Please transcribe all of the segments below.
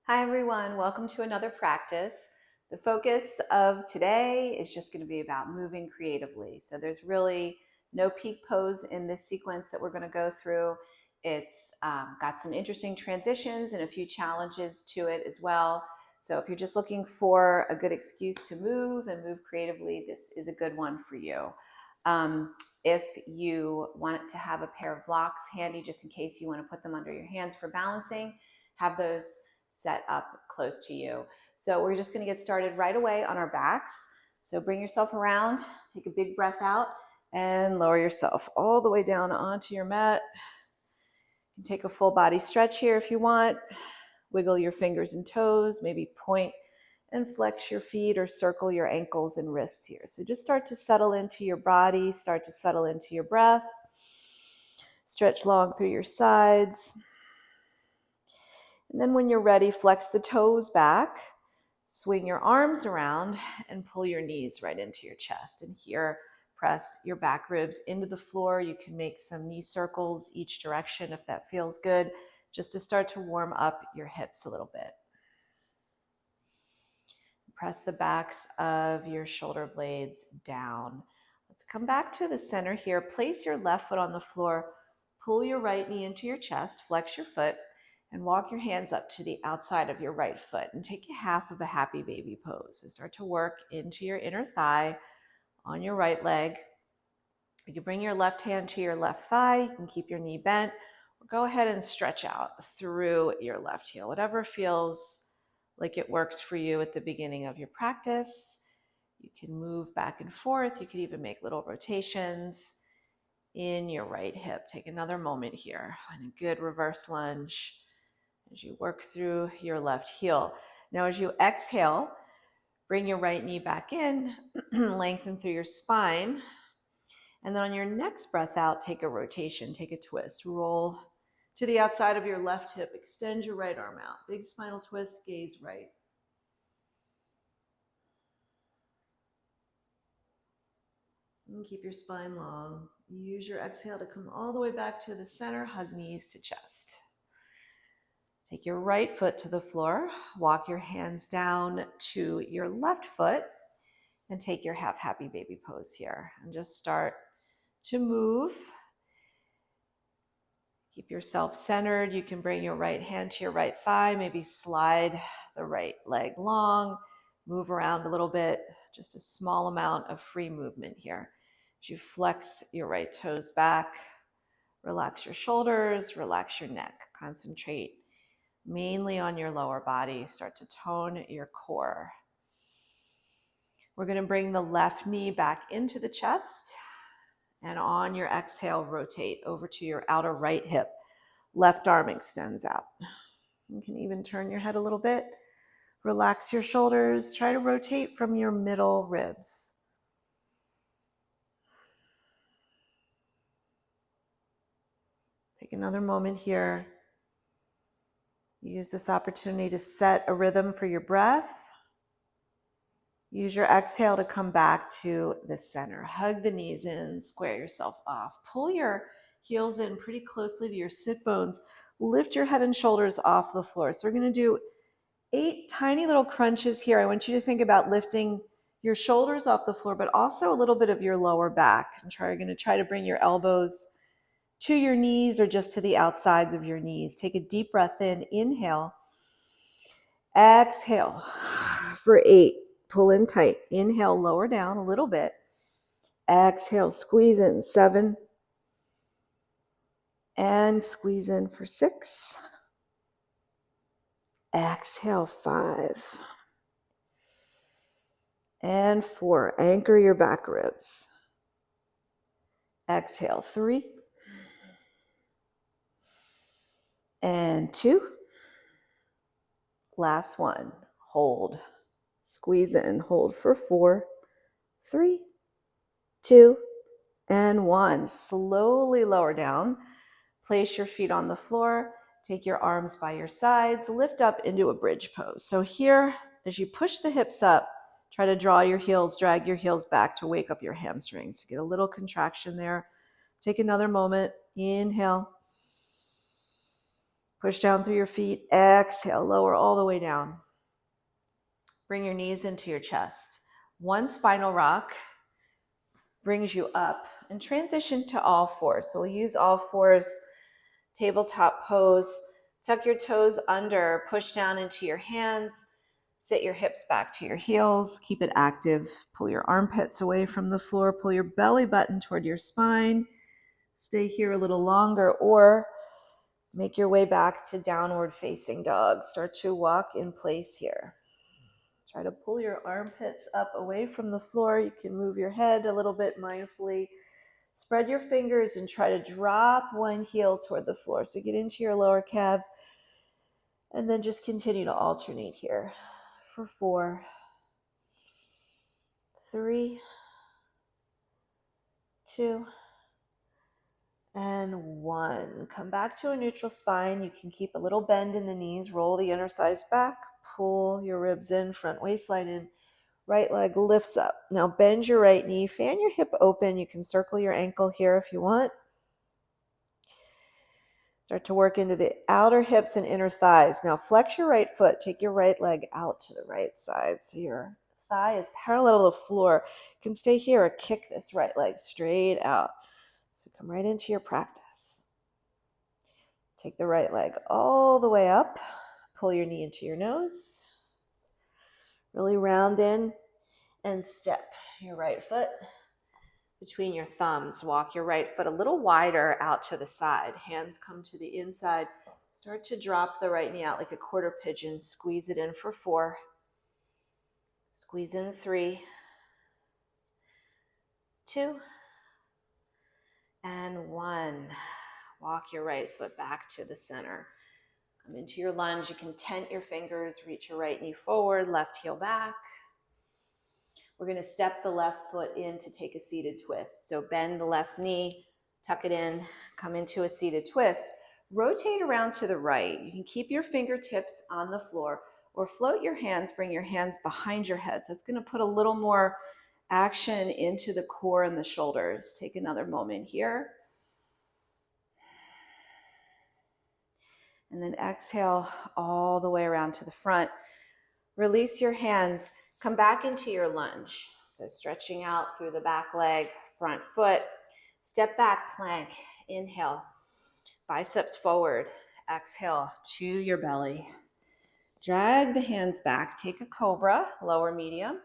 Hi everyone, welcome to another practice. The focus of today is just going to be about moving creatively. So there's really no peak pose in this sequence that we're going to go through. It's got some interesting transitions and a few challenges to it as well. So if you're just looking for a good excuse to move and move creatively, this is a good one for you. If you want to have a pair of blocks handy just in case you want to put them under your hands for balancing, have those set up close to you. So we're just going to get started right away on our backs. So bring yourself around, take a big breath out, and lower yourself all the way down onto your mat. You can take a full body stretch here if you want. Wiggle your fingers and toes, maybe point and flex your feet or circle your ankles and wrists here. So just start to settle into your body, start to settle into your breath. Stretch long through your sides. And then when you're ready, flex the toes back, swing your arms around, and pull your knees right into your chest. And here, press your back ribs into the floor. You can make some knee circles each direction if that feels good, just to start to warm up your hips a little bit. Press the backs of your shoulder blades down. Let's come back to the center here. Place your left foot on the floor. Pull your right knee into your chest, flex your foot, and walk your hands up to the outside of your right foot and take a half of a happy baby pose. So start to work into your inner thigh on your right leg. You can bring your left hand to your left thigh. You can keep your knee bent. Or go ahead and stretch out through your left heel, whatever feels like it works for you at the beginning of your practice. You can move back and forth. You could even make little rotations in your right hip. Take another moment here and a good reverse lunge as you work through your left heel. Now, as you exhale, bring your right knee back in, lengthen through your spine. And then on your next breath out, take a rotation, take a twist, roll to the outside of your left hip, extend your right arm out, big spinal twist, gaze right. And keep your spine long. Use your exhale to come all the way back to the center, hug knees to chest. Take your right foot to the floor, walk your hands down to your left foot, and take your half happy baby pose here. And just start to move. Keep yourself centered. You can bring your right hand to your right thigh, maybe slide the right leg long, move around a little bit, just a small amount of free movement here. As you flex your right toes back, relax your shoulders, relax your neck. Concentrate mainly on your lower body. Start to tone your core. We're going to bring the left knee back into the chest, and on your exhale, rotate over to your outer right hip. Left arm extends out. You can even turn your head a little bit. Relax your shoulders. Try to rotate from your middle ribs. Take another moment here. Use this opportunity to set a rhythm for your breath. Use your exhale to come back to the center. Hug the knees in, square yourself off. Pull your heels in pretty closely to your sit bones. Lift your head and shoulders off the floor. So we're going to do 8 tiny little crunches here. I want you to think about lifting your shoulders off the floor, but also a little bit of your lower back. And you're going to try to bring your elbows to your knees or just to the outsides of your knees. Take a deep breath in. Inhale. Exhale for 8. Pull in tight. Inhale, lower down a little bit. Exhale, squeeze in. 7. And squeeze in for 6. Exhale, 5. And 4. Anchor your back ribs. Exhale, 3. And 2. Last one. Hold. Squeeze in. Hold for 4, 3, 2, and 1. Slowly lower down. Place your feet on the floor. Take your arms by your sides. Lift up into a bridge pose. So here, as you push the hips up, try to draw your heels, drag your heels back to wake up your hamstrings. Get a little contraction there. Take another moment. Inhale. Push down through your feet. Exhale, lower all the way down. Bring your knees into your chest. One spinal rock brings you up and transition to all fours. So we'll use all fours, tabletop pose. Tuck your toes under, push down into your hands, sit your hips back to your heels, keep it active. Pull your armpits away from the floor, pull your belly button toward your spine. Stay here a little longer, or make your way back to downward facing dog. Start to walk in place here. Try to pull your armpits up away from the floor. You can move your head a little bit mindfully. Spread your fingers and try to drop one heel toward the floor. So get into your lower calves and then just continue to alternate here for 4, 3, 2, and 1. Come back to a neutral spine. You can keep a little bend in the knees. Roll the inner thighs back. Pull your ribs in, front waistline in. Right leg lifts up. Now bend your right knee, fan your hip open. You can circle your ankle here if you want. Start to work into the outer hips and inner thighs. Now flex your right foot. Take your right leg out to the right side so your thigh is parallel to the floor. You can stay here or kick this right leg straight out. So come right into your practice. Take the right leg all the way up. Pull your knee into your nose. Really round in and step your right foot between your thumbs. Walk your right foot a little wider out to the side. Hands come to the inside. Start to drop the right knee out like a quarter pigeon. Squeeze it in for 4. Squeeze in 3, 2, and 1. Walk your right foot back to the center. Come into your lunge. You can tent your fingers, reach your right knee forward, left heel back. We're going to step the left foot in to take a seated twist. So bend the left knee, tuck it in, come into a seated twist. Rotate around to the right. You can keep your fingertips on the floor or float your hands, bring your hands behind your head. So it's going to put a little more action into the core and the shoulders. Take another moment here. And then exhale all the way around to the front. Release your hands. Come back into your lunge. So stretching out through the back leg, front foot. Step back, plank. Inhale. Biceps forward. Exhale to your belly. Drag the hands back. Take a cobra, lower medium.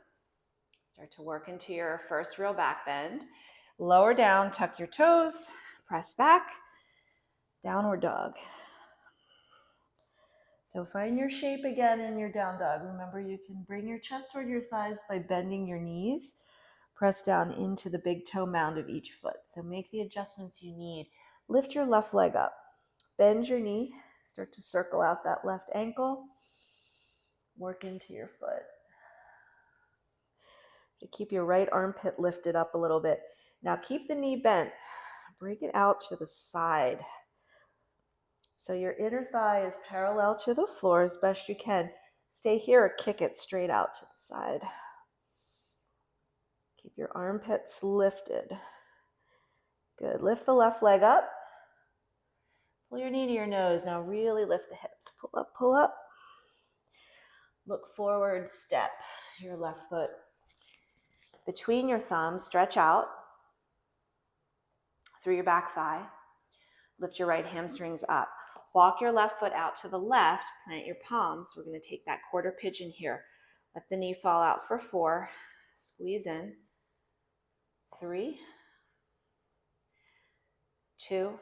Start to work into your first real back bend. Lower down, tuck your toes. Press back. Downward dog. So find your shape again in your down dog. Remember, you can bring your chest toward your thighs by bending your knees. Press down into the big toe mound of each foot. So make the adjustments you need. Lift your left leg up. Bend your knee. Start to circle out that left ankle. Work into your foot. To keep your right armpit lifted up a little bit. Now keep the knee bent. Break it out to the side. So your inner thigh is parallel to the floor as best you can. Stay here or kick it straight out to the side. Keep your armpits lifted. Good. Lift the left leg up. Pull your knee to your nose. Now really lift the hips. Pull up, pull up. Look forward, step your left foot between your thumbs. Stretch out through your back thigh. Lift your right hamstrings up. Walk your left foot out to the left, plant your palms. We're going to take that quarter pigeon here. Let the knee fall out for 4. Squeeze in. 3, 2,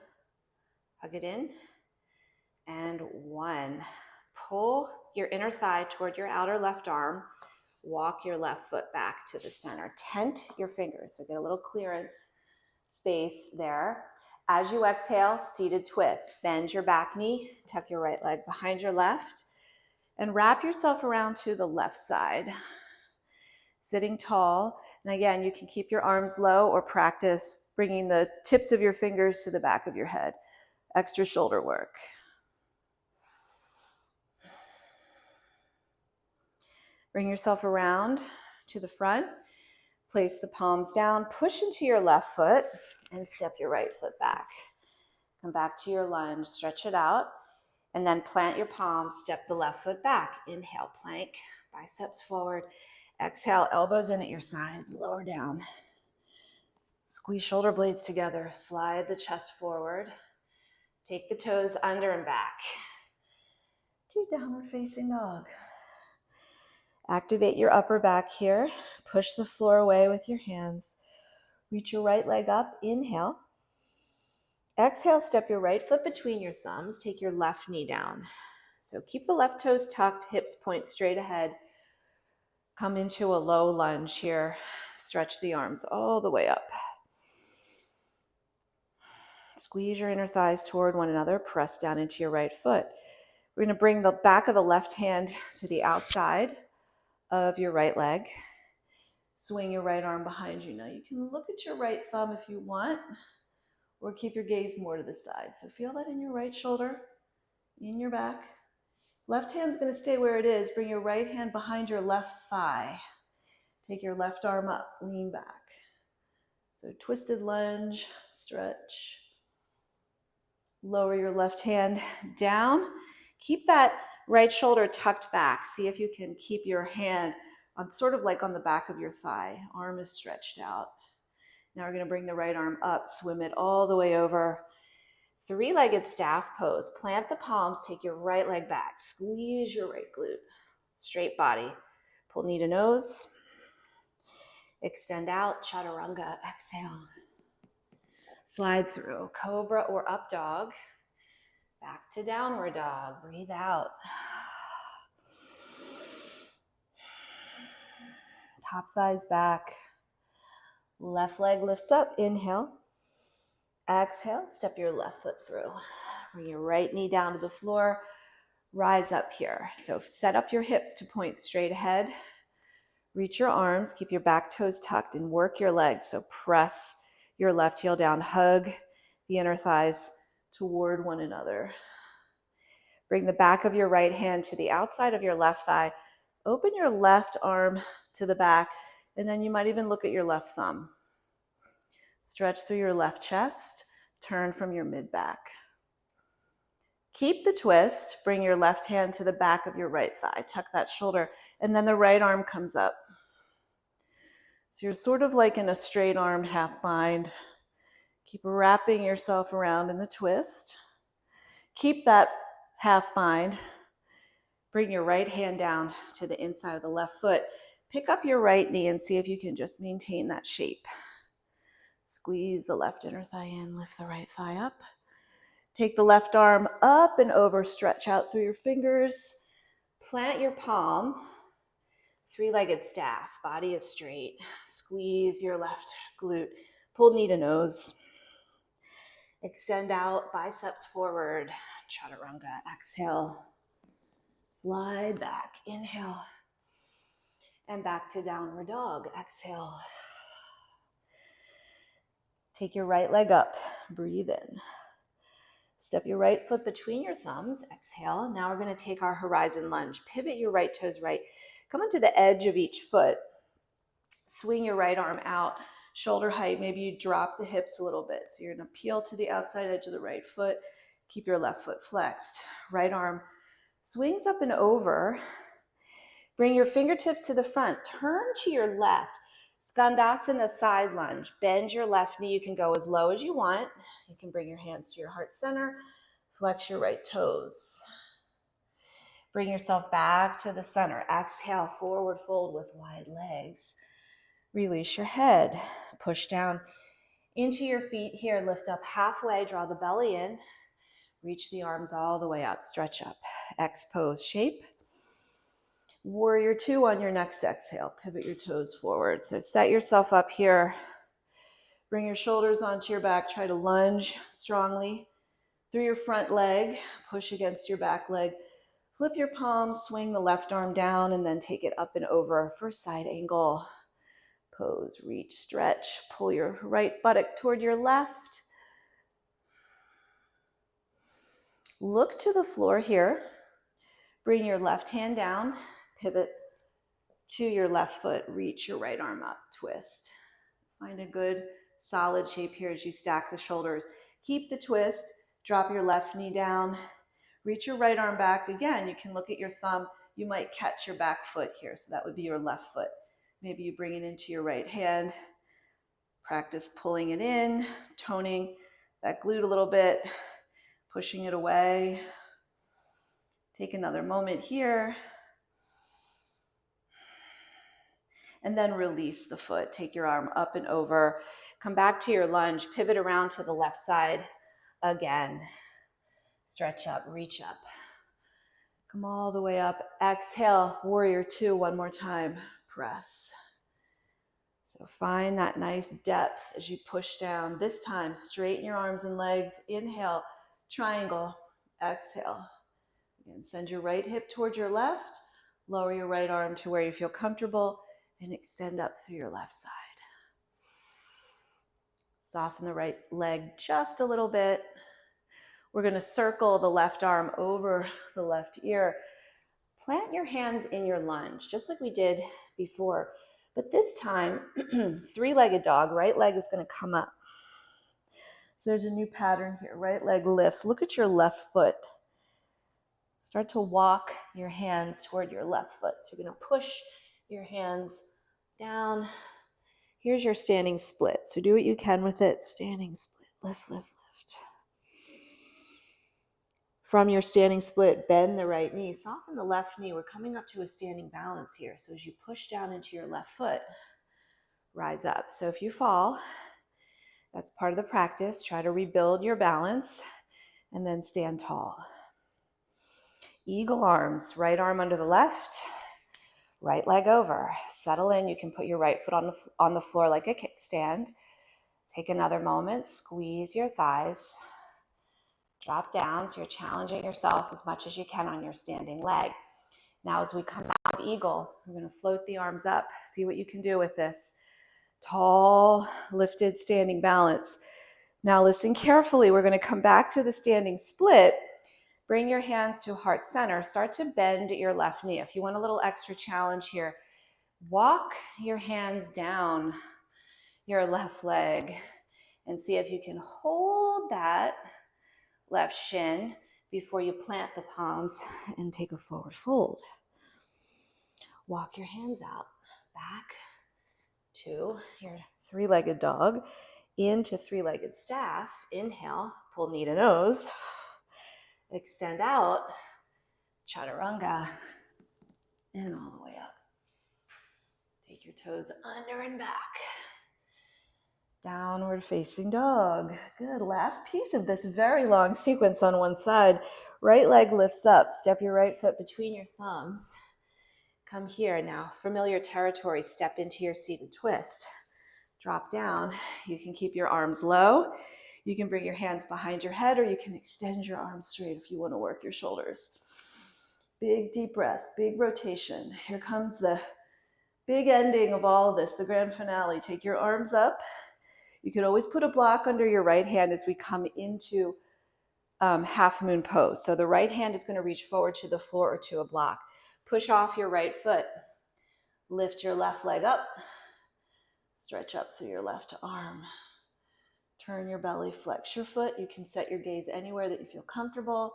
hug it in, and 1. Pull your inner thigh toward your outer left arm. Walk your left foot back to the center. Tent your fingers, so get a little clearance space there. As you exhale, seated twist. Bend your back knee, tuck your right leg behind your left, and wrap yourself around to the left side. Sitting tall. And again, you can keep your arms low or practice bringing the tips of your fingers to the back of your head. Extra shoulder work. Bring yourself around to the front. Place the palms down, push into your left foot, and step your right foot back. Come back to your lunge, stretch it out, And then plant your palms, step the left foot back. Inhale, plank, biceps forward. Exhale, elbows in at your sides, lower down. Squeeze shoulder blades together, slide the chest forward. Take the toes under and back to downward facing dog. Activate your upper back here. Push the floor away with your hands. Reach your right leg up, inhale. Exhale, step your right foot between your thumbs. Take your left knee down. So keep the left toes tucked, hips point straight ahead. Come into a low lunge here. Stretch the arms all the way up. Squeeze your inner thighs toward one another. Press down into your right foot. We're going to bring the back of the left hand to the outside of your right leg. Swing your right arm behind you. Now you can look at your right thumb if you want, or keep your gaze more to the side. So feel that in your right shoulder, in your back. Left hand's going to stay where it is. Bring your right hand behind your left thigh. Take your left arm up, lean back. So twisted lunge, stretch. Lower your left hand down. Keep that right shoulder tucked back. See if you can keep your hand on sort of like on the back of your thigh. Arm is stretched out. Now we're going to bring the right arm up, swim it all the way over. Three-legged staff pose. Plant the palms, take your right leg back. Squeeze your right glute. Straight body. Pull knee to nose. Extend out, chaturanga, exhale. Slide through, cobra or up dog. Back to downward dog, breathe out. Top thighs back. Left leg lifts up, inhale. Exhale, step your left foot through. Bring your right knee down to the floor. Rise up here. So set up your hips to point straight ahead. Reach your arms, keep your back toes tucked and work your legs. So press your left heel down, hug the inner thighs toward one another. Bring the back of your right hand to the outside of your left thigh. Open your left arm to the back, and then you might even look at your left thumb. Stretch through your left chest, turn from your mid-back. Keep the twist, bring your left hand to the back of your right thigh, tuck that shoulder, and then the right arm comes up. So you're sort of like in a straight arm half bind. Keep wrapping yourself around in the twist. Keep that half bind. Bring your right hand down to the inside of the left foot. Pick up your right knee and see if you can just maintain that shape. Squeeze the left inner thigh in, lift the right thigh up. Take the left arm up and over, stretch out through your fingers. Plant your palm, three-legged staff, body is straight. Squeeze your left glute, pull knee to nose. Extend out, biceps forward, chaturanga, exhale. Slide back, inhale. And back to downward dog, exhale. Take your right leg up, breathe in. Step your right foot between your thumbs, exhale. Now we're going to take our horizon lunge. Pivot your right toes right. Come onto the edge of each foot. Swing your right arm out, shoulder height. Maybe you drop the hips a little bit. So you're going to peel to the outside edge of the right foot. Keep your left foot flexed. Right arm swings up and over. Bring your fingertips to the front. Turn to your left. Skandasana side lunge. Bend your left knee. You can go as low as you want. You can bring your hands to your heart center. Flex your right toes. Bring yourself back to the center. Exhale, forward fold with wide legs. Release your head. Push down into your feet here. Lift up halfway. Draw the belly in. Reach the arms all the way up. Stretch up. X pose shape. Warrior two on your next exhale. Pivot your toes forward. So set yourself up here. Bring your shoulders onto your back. Try to lunge strongly through your front leg. Push against your back leg. Flip your palms, swing the left arm down, and then take it up and over for side angle. Pose, reach, stretch. Pull your right buttock toward your left. Look to the floor here. Bring your left hand down. Pivot to your left foot, reach your right arm up, twist. Find a good solid shape here as you stack the shoulders. Keep the twist, drop your left knee down, Reach your right arm back. Again, you can look at your thumb. You might catch your back foot here, so that would be your left foot. Maybe you bring it into your right hand. Practice pulling it in, toning that glute a little bit, pushing it away. Take another moment here. And then release the foot. Take your arm up and over. Come back to your lunge. Pivot around to the left side again. Stretch up, reach up. Come all the way up. Exhale, warrior two, one more time. Press. So find that nice depth as you push down. This time, straighten your arms and legs. Inhale, triangle. Exhale. Again, send your right hip towards your left. Lower your right arm to where you feel comfortable and extend up through your left side. Soften the right leg just a little bit. We're going to circle the left arm over the left ear. Plant your hands in your lunge, just like we did before. But this time, three-legged dog, right leg is going to come up. So there's a new pattern here. Right leg lifts. Look at your left foot. Start to walk your hands toward your left foot. So you're going to push your hands down. Here's your standing split. So do what you can with it. Standing split. Lift, lift, lift. From your standing split, bend the right knee. Soften the left knee. We're coming up to a standing balance here. So as you push down into your left foot, rise up. So if you fall, that's part of the practice. Try to rebuild your balance and then stand tall. Eagle arms, right arm under the left, right leg over. Settle in. You can put your right foot on the floor like a kickstand. Take another moment. Squeeze your thighs. Drop down, so you're challenging yourself as much as you can on your standing leg. Now as we come out of eagle, we're going to float the arms up. See what you can do with this. Tall, lifted, standing balance. Now listen carefully. We're going to come back to the standing split. Bring your hands to heart center. Start to bend your left knee. If you want a little extra challenge here, walk your hands down your left leg and see if you can hold that left shin before you plant the palms and take a forward fold. Walk your hands out, back to your three-legged dog, into three-legged staff. Inhale, pull knee to nose. Extend out, chaturanga, and all the way up. Take your toes under and back. Downward facing dog. Good. Last piece of this very long sequence on one side. Right leg lifts up. Step your right foot between your thumbs. Come here now. Familiar territory. Step into your seated twist. Drop down. You can keep your arms low. You can bring your hands behind your head, or you can extend your arms straight if you want to work your shoulders. Big deep breaths, big rotation. Here comes the big ending of all of this, the grand finale. Take your arms up. You can always put a block under your right hand as we come into half moon pose. So the right hand is going to reach forward to the floor or to a block. Push off your right foot. Lift your left leg up. Stretch up through your left arm. Turn your belly, flex your foot. You can set your gaze anywhere that you feel comfortable.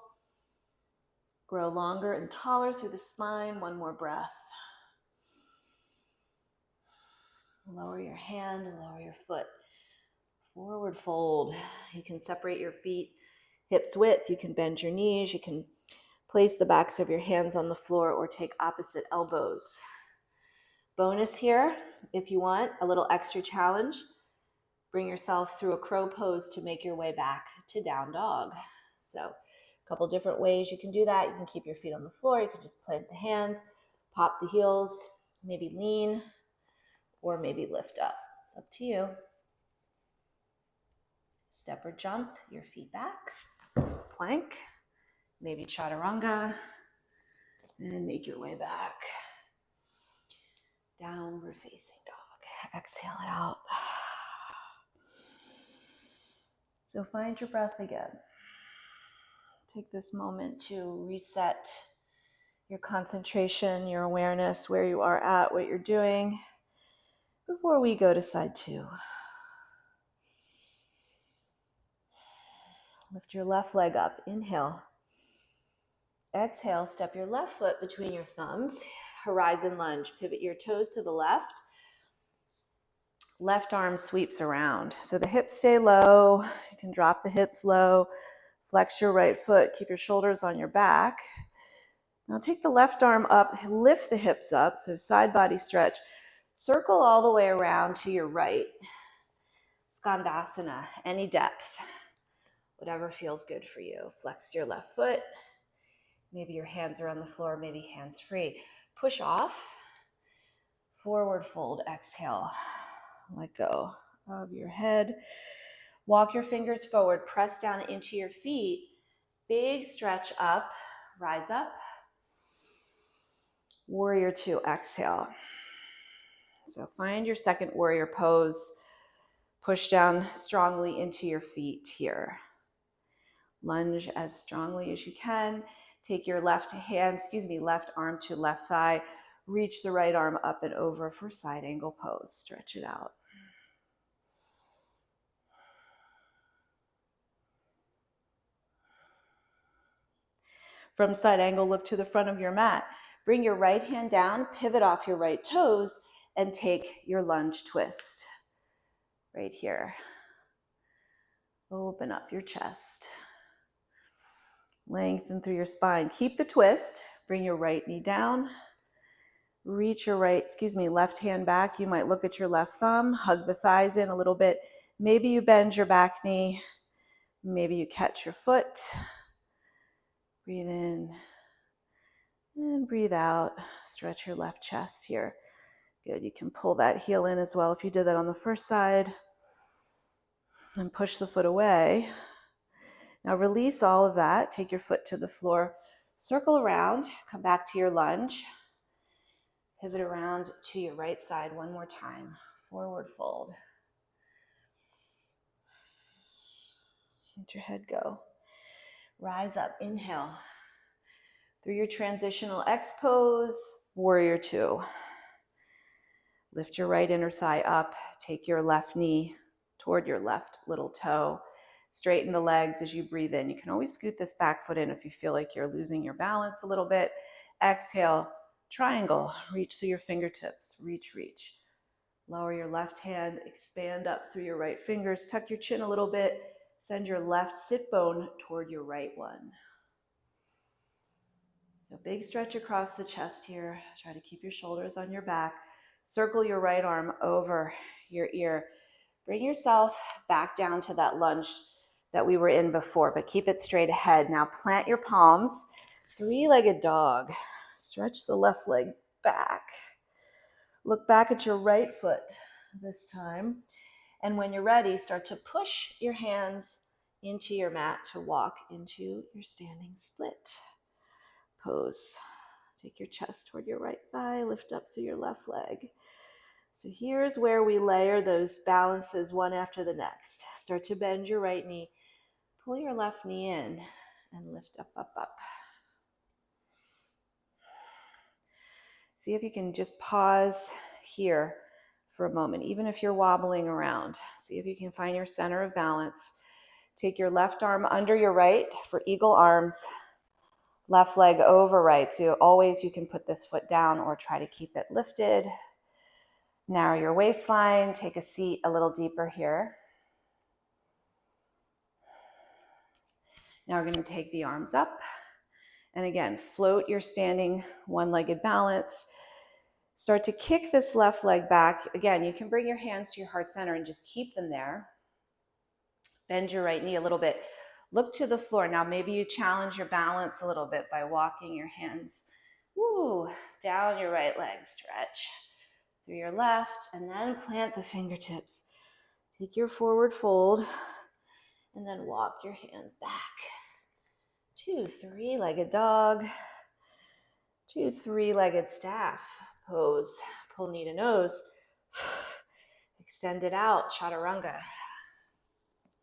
Grow longer and taller through the spine. One more breath. Lower your hand and lower your foot. Forward fold. You can separate your feet hips width. You can bend your knees. You can place the backs of your hands on the floor or take opposite elbows. Bonus here, if you want a little extra challenge, bring yourself through a crow pose to make your way back to down dog. So a couple different ways you can do that. You can keep your feet on the floor. You can just plant the hands, pop the heels, maybe lean, or maybe lift up. It's up to you. Step or jump your feet back, plank, maybe chaturanga, and make your way back. Downward facing dog. Exhale it out. So find your breath again. Take this moment to reset your concentration, your awareness, where you are at, what you're doing, before we go to side two. Lift your left leg up. Inhale. Exhale, step your left foot between your thumbs. Horizon lunge. Pivot your toes to the left. Left arm sweeps around. So the hips stay low. You can drop the hips low. Flex your right foot. Keep your shoulders on your back. Now take the left arm up. Lift the hips up. So side body stretch. Circle all the way around to your right. Skandasana, any depth. Whatever feels good for you. Flex your left foot. Maybe your hands are on the floor, maybe hands free. Push off. Forward fold, exhale. Let go of your head. Walk your fingers forward, press down into your feet. Big stretch up, rise up. Warrior two, exhale. So find your second warrior pose. Push down strongly into your feet here. Lunge as strongly as you can. Take your left arm to left thigh. Reach the right arm up and over for side angle pose. Stretch it out. From side angle, look to the front of your mat. Bring your right hand down, pivot off your right toes, and take your lunge twist. Right here. Open up your chest. Lengthen through your spine. Keep the twist. Bring your right knee down. Reach your left hand back. You might look at your left thumb, hug the thighs in a little bit. Maybe you bend your back knee. Maybe you catch your foot. Breathe in and breathe out. Stretch your left chest here. Good, you can pull that heel in as well if you did that on the first side. And push the foot away. Now release all of that. Take your foot to the floor. Circle around, come back to your lunge. Pivot around to your right side one more time. Forward fold. Let your head go. Rise up, inhale. Through your transitional X pose, warrior two. Lift your right inner thigh up. Take your left knee toward your left little toe. Straighten the legs as you breathe in. You can always scoot this back foot in if you feel like you're losing your balance a little bit. Exhale, triangle. Reach through your fingertips. Reach, reach. Lower your left hand, expand up through your right fingers. Tuck your chin a little bit. Send your left sit bone toward your right one. So big stretch across the chest here. Try to keep your shoulders on your back. Circle your right arm over your ear. Bring yourself back down to that lunge that we were in before, but keep it straight ahead. Now plant your palms, three-legged dog. Stretch the left leg back. Look back at your right foot this time. And when you're ready, start to push your hands into your mat to walk into your standing split pose. Take your chest toward your right thigh, lift up through your left leg. So here's where we layer those balances one after the next. Start to bend your right knee, pull your left knee in, and lift up, up, up. See if you can just pause here for a moment, even if you're wobbling around. See if you can find your center of balance. Take your left arm under your right for eagle arms. Left leg over right. So always you can put this foot down or try to keep it lifted. Narrow your waistline. Take a seat a little deeper here. Now we're going to take the arms up. And again, float your standing one-legged balance. Start to kick this left leg back. Again, you can bring your hands to your heart center and just keep them there. Bend your right knee a little bit. Look to the floor. Now maybe you challenge your balance a little bit by walking your hands down your right leg. Stretch through your left and then plant the fingertips. Take your forward fold and then walk your hands back. 2 three-legged dog. 2 three-legged staff pose. Pull knee to nose. Extend it out, chaturanga.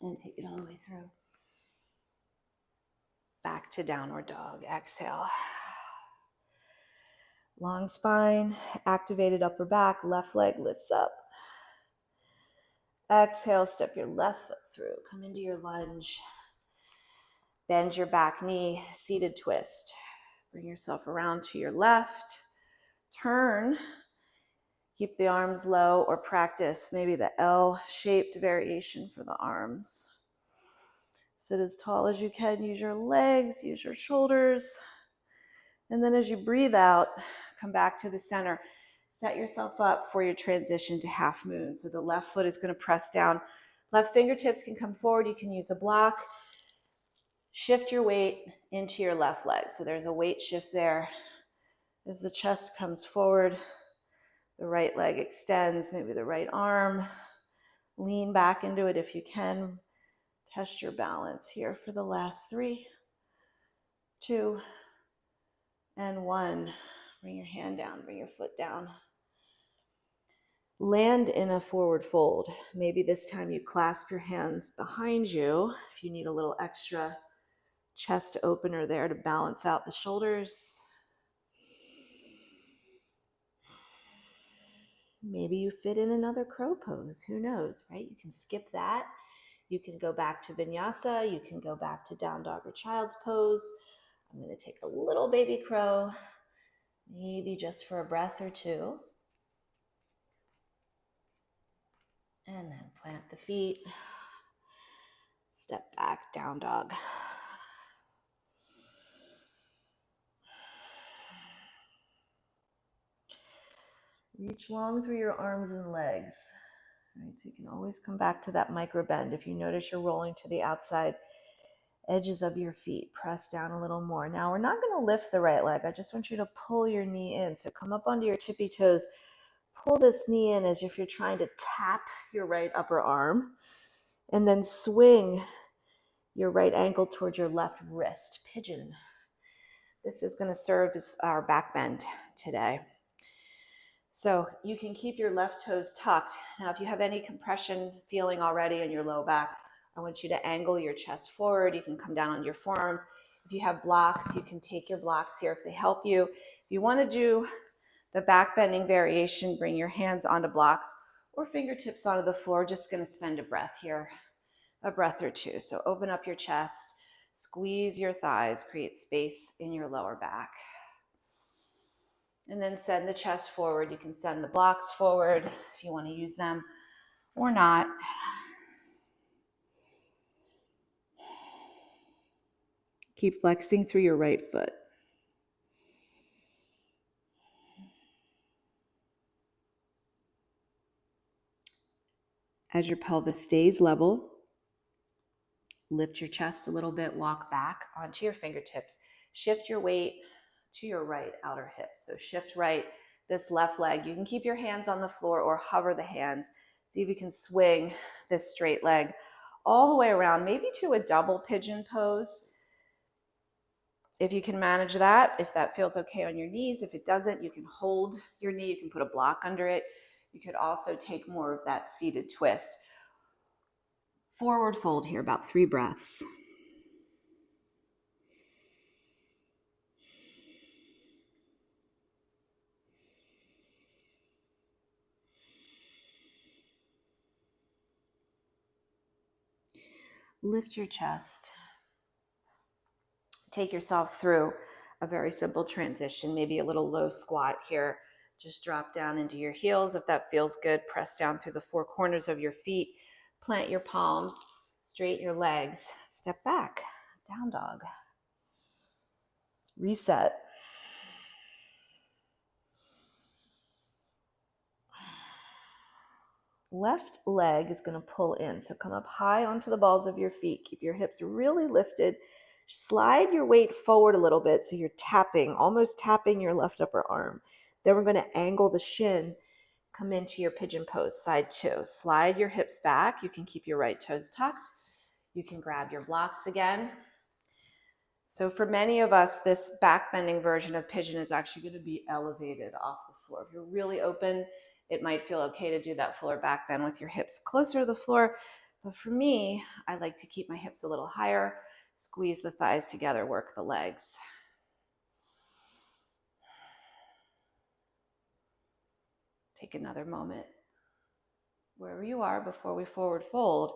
And take it all the way through. Back to downward dog. Exhale. Long spine, activated upper back, left leg lifts up. Exhale, step your left foot through. Come into your lunge. Bend your back knee, seated twist. Bring yourself around to your left. Turn. Keep the arms low or practice maybe the L-shaped variation for the arms. Sit as tall as you can. Use your legs, use your shoulders. And then as you breathe out, come back to the center. Set yourself up for your transition to half moon. So the left foot is going to press down. Left fingertips can come forward. You can use a block. Shift your weight into your left leg. So there's a weight shift there. As the chest comes forward, the right leg extends, maybe the right arm. Lean back into it if you can. Test your balance here for the last 3, 2, and 1. Bring your hand down, bring your foot down. Land in a forward fold. Maybe this time you clasp your hands behind you if you need a little extra chest opener there to balance out the shoulders. Maybe you fit in another crow pose. Who knows, right? You can skip that. You can go back to vinyasa. You can go back to down dog or child's pose. I'm going to take a little baby crow, maybe just for a breath or 2. And then plant the feet. Step back, down dog. Reach long through your arms and legs. Right, so you can always come back to that micro bend. If you notice you're rolling to the outside edges of your feet, press down a little more. Now we're not going to lift the right leg. I just want you to pull your knee in. So come up onto your tippy toes. Pull this knee in as if you're trying to tap your right upper arm. And then swing your right ankle towards your left wrist. Pigeon. This is going to serve as our back bend today. So you can keep your left toes tucked. Now, if you have any compression feeling already in your low back, I want you to angle your chest forward. You can come down on your forearms. If you have blocks, you can take your blocks here if they help you. If you want to do the back bending variation, bring your hands onto blocks or fingertips onto the floor. Just going to spend a breath here, a breath or 2. So open up your chest, squeeze your thighs, create space in your lower back. And then send the chest forward. You can send the blocks forward if you want to use them or not. Keep flexing through your right foot. As your pelvis stays level, lift your chest a little bit, walk back onto your fingertips. Shift your weight to your right outer hip. So shift right, this left leg. You can keep your hands on the floor or hover the hands. See if you can swing this straight leg all the way around, maybe to a double pigeon pose. If you can manage that, if that feels okay on your knees. If it doesn't, you can hold your knee. You can put a block under it. You could also take more of that seated twist. Forward fold here, about 3 breaths. Lift your chest. Take yourself through a very simple transition, maybe a little low squat here. Just drop down into your heels. If that feels good, press down through the 4 corners of your feet. Plant your palms, straighten your legs. Step back, down dog. Reset. Left leg is going to pull in. So come up high onto the balls of your feet. Keep your hips really lifted. Slide your weight forward a little bit so you're tapping, almost tapping your left upper arm. Then we're going to angle the shin. Come into your pigeon pose, side 2. Slide your hips back. You can keep your right toes tucked. You can grab your blocks again. So for many of us, this back bending version of pigeon is actually going to be elevated off the floor. If you're really open, it might feel okay to do that fuller back bend with your hips closer to the floor. But for me, I like to keep my hips a little higher, squeeze the thighs together, work the legs. Take another moment wherever you are before we forward fold.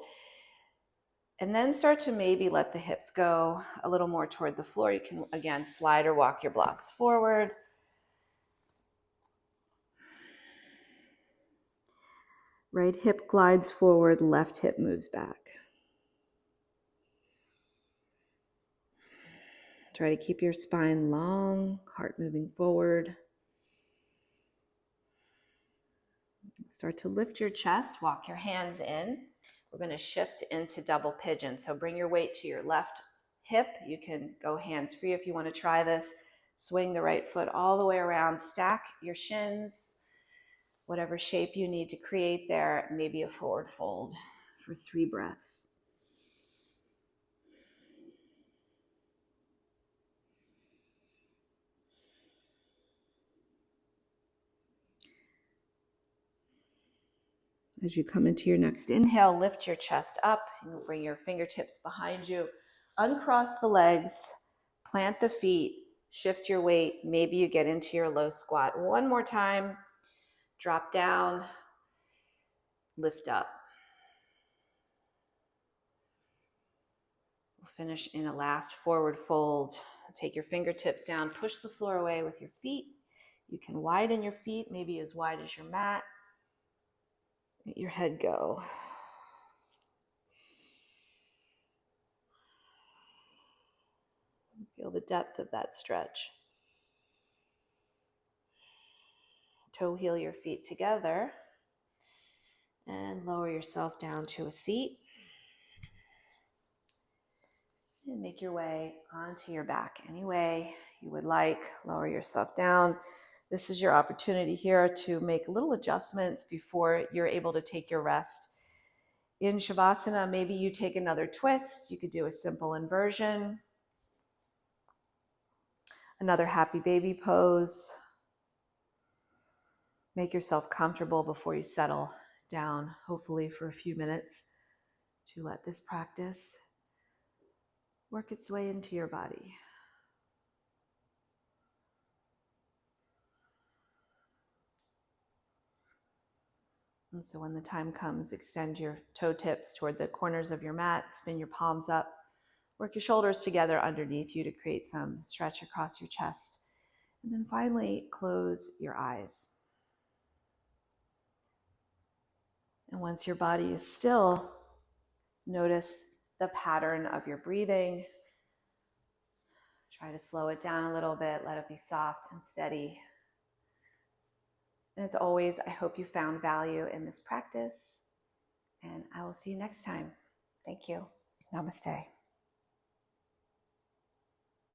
And then start to maybe let the hips go a little more toward the floor. You can, again, slide or walk your blocks forward. Right hip glides forward, left hip moves back. Try to keep your spine long, heart moving forward. Start to lift your chest, walk your hands in. We're going to shift into double pigeon. So bring your weight to your left hip. You can go hands free if you want to try this. Swing the right foot all the way around. Stack your shins, whatever shape you need to create there. Maybe a forward fold for 3 breaths. As you come into your next inhale, lift your chest up and bring your fingertips behind you. Uncross the legs, plant the feet, shift your weight. Maybe you get into your low squat. One more time. Drop down, lift up. We'll finish in a last forward fold. Take your fingertips down, push the floor away with your feet. You can widen your feet, maybe as wide as your mat. Let your head go. Feel the depth of that stretch. Toe heel your feet together and lower yourself down to a seat. And make your way onto your back any way you would like. Lower yourself down. This is your opportunity here to make little adjustments before you're able to take your rest. In Shavasana, maybe you take another twist. You could do a simple inversion. Another happy baby pose. Make yourself comfortable before you settle down, hopefully for a few minutes, to let this practice work its way into your body. And so when the time comes, extend your toe tips toward the corners of your mat, spin your palms up, work your shoulders together underneath you to create some stretch across your chest. And then finally, close your eyes. And once your body is still, notice the pattern of your breathing. Try to slow it down a little bit, let it be soft and steady. And as always, I hope you found value in this practice, and I will see you next time. Thank you. Namaste.